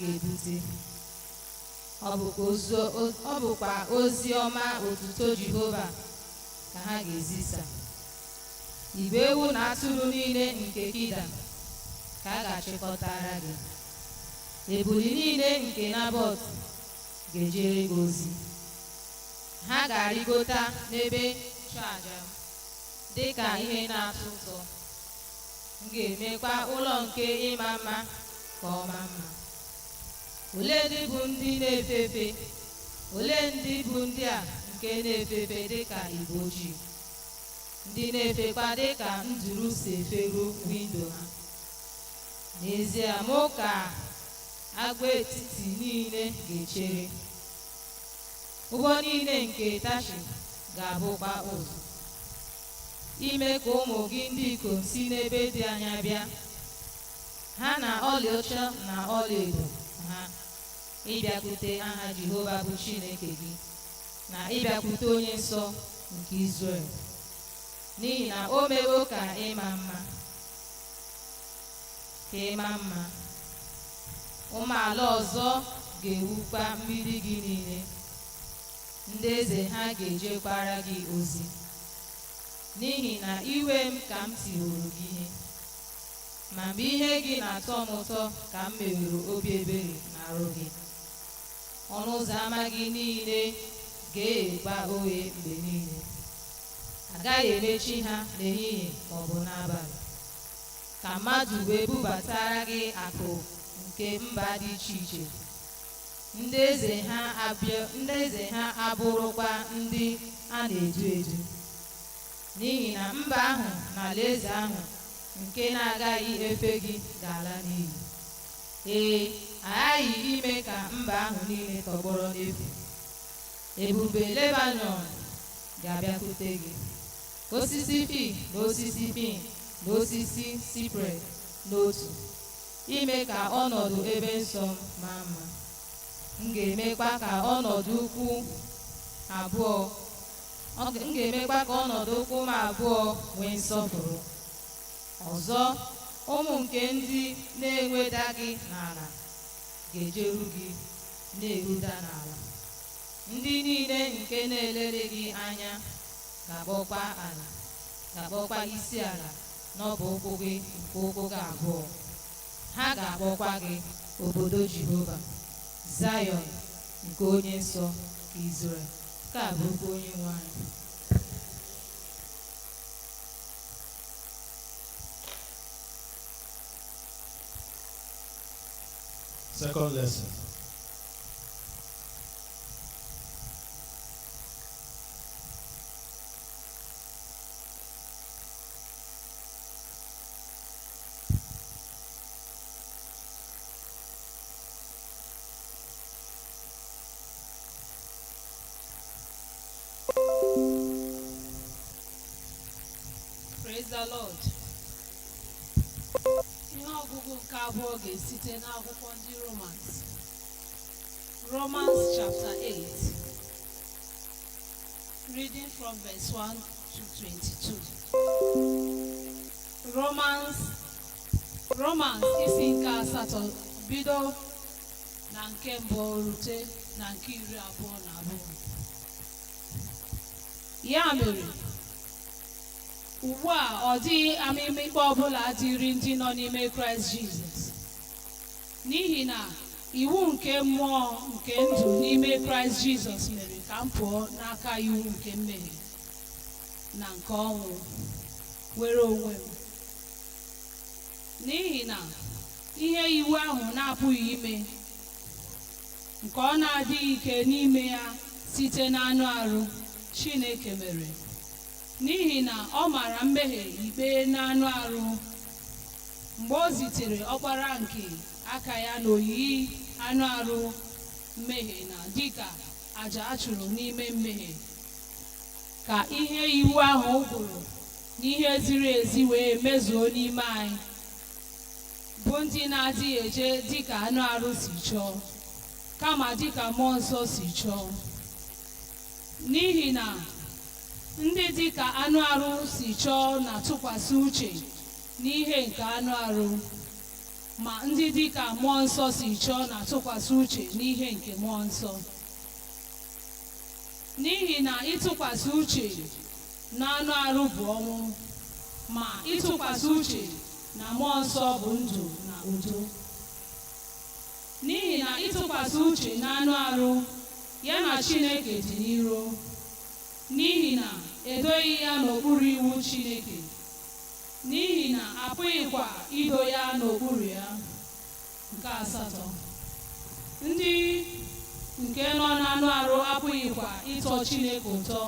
ga-ebute. Ọ bụkwa ozi ọma otuto Jehova ka ha ga-ezisa. Igwe ewu na atụrụ niile nke Kida ka a ga-achịkọtara gị. Ebuli niile nke Nabọt ga-ejere gị ozi. Ha ga-arịgota n'ebe ịchụ aja dị ka ihe na-atọ ụtọ. M ga-emekwa ụlọ nke ịma mma ka ọ maa mma. Ole ndị bụ ndị na-efe efe? Ole ndị bụ ndị a nke na-efe efe dịka igwe ojii, ndị na-efekwa dịka nduru si eferu windo ha? N'ezie, mụ ka agwaetiti niile ga-echere. Ụgbọ niile nke Tashi ga-abụkwa ụzụ, ime ka ụmụ gị ndị ikom si n'ebe dị anya bịa, ha na ọlaọcha na ọlaedo ha, ịbịakwute aha Jehova bụ Chineke gị, na ịbịakwute onye nsọ nke Izrel, n'ihi na o mewo ka ịma mma. Ụmụ ala ọzọ ga-ewukwa mgbidi gị niile. Ndị eze ha ga-ejekwara gị ozi, n'ihi na iwe m ka m tiworo gị ihe. Ma mgbe ihe gị na-atọ m ụtọ ka m mewere obi ebere n'arụ gị. Ọnụ ụzọ ámá gị niile ga-eghekwa oghe mgbe niile. Agaghị emechi ha n'ehihie ma ọ bụ n'abalị, ka mmadụ wee bubatara gị akụ nke mba dị iche iche. Ndị eze ha abụrụkwa ndị a na-edu edu. N'ihi na mba ahụ na alaeze ahụ nke na-agaghị efe gị ga-ala n'iyi. Ee, aghaghị ime ka mba ahụ niile tọgbọrọ n'efu. Ebube Lebanọn ga-abịakwute gị, osisi fig na osisi pin na osisi sipre n'otu, ime ka ọnọdụ ebe nsọ m maa mma. M ga-emekwa ka ọnọdụ ụkwụ m abụọ nwee nsọpụrụ. Ọzọ, ụmụ nke ndị na-enweda gị n'ala ga-ejeru gị na-eruda n'ala. Ndị niile nke na-elere gị anya ga-akpọkwa isi ala n'ọbụ ụkwụ gị nke ụkwụ gị abụọ. Ha ga-akpọkwa gị obodo Jehova, Zayọn nke onye nsọ Izrel. Nke a bụ okwu Onyenwe anyị. Second lesson. Praise the Lord. Ihe ọgụgụ nke abụọ ga-esite n'akwụkwọ ndị Romans chapter 8, reading from verse 1 to 22. Romans isi nke asatọ bido na nke mbụ rute na nke 22. Ya mere, ugbu a ọ dịghị amịmikpe ọbụla dịrị ndị nọ n'ime Kraịst Jizọs, n'ihi na iwu nke mmụọ nke ndụ n'ime Kraịst Jizọs mere ka m pụọ n'aka iwu nke mmehie na nke ọnwụ, were onwe m. N'ihi na ihe iwu ahụ na-apụghị ime, nke ọ na-adịghị ike n'ime ya site n'anụ arụ, Chineke mere, n'ihi na ọ mara mmehie ikpe n'anụ arụ mgbe o zitere ọkpara nke aka ya n'oyiyi anụ arụ mmehie na dịka àjà a chụrụ n'ime mmehie, ka ihe iwu ahụ gwụrụ n'ihe ziri ezi wee mezuo n'ime anyị, bụ ndị na-adịghị eje dịka anụ arụ si chọọ, kama dịka mmụọ nsọ si chọọ. N'ihi na ndị dịka anụ arụ si chọọ na-atụkwasị uche n'ihe nke anụ arụ, ma ndị dịka mmụọ nsọ si chọọ na-atụkwasị uche n'ihe nke mmụọ nsọ. N'ihi na ịtụkwasị uche na anụ arụ bụ ọnwụ, ma ịtụkwasị uche na mmụọ nsọ bụ ndụ na udo. N'ihi na ịtụkwasị uche na anụ arụ ya na Chineke dị n'iro, n'ihi na edoghị ya n'okpuru iwu Chineke, n'ihi na apụghịkwa ido ya n'okpuru ya. Nke asatọ, ndị nke nọ n'anụ arụ apụghịkwa ịtọ Chineke ụtọ.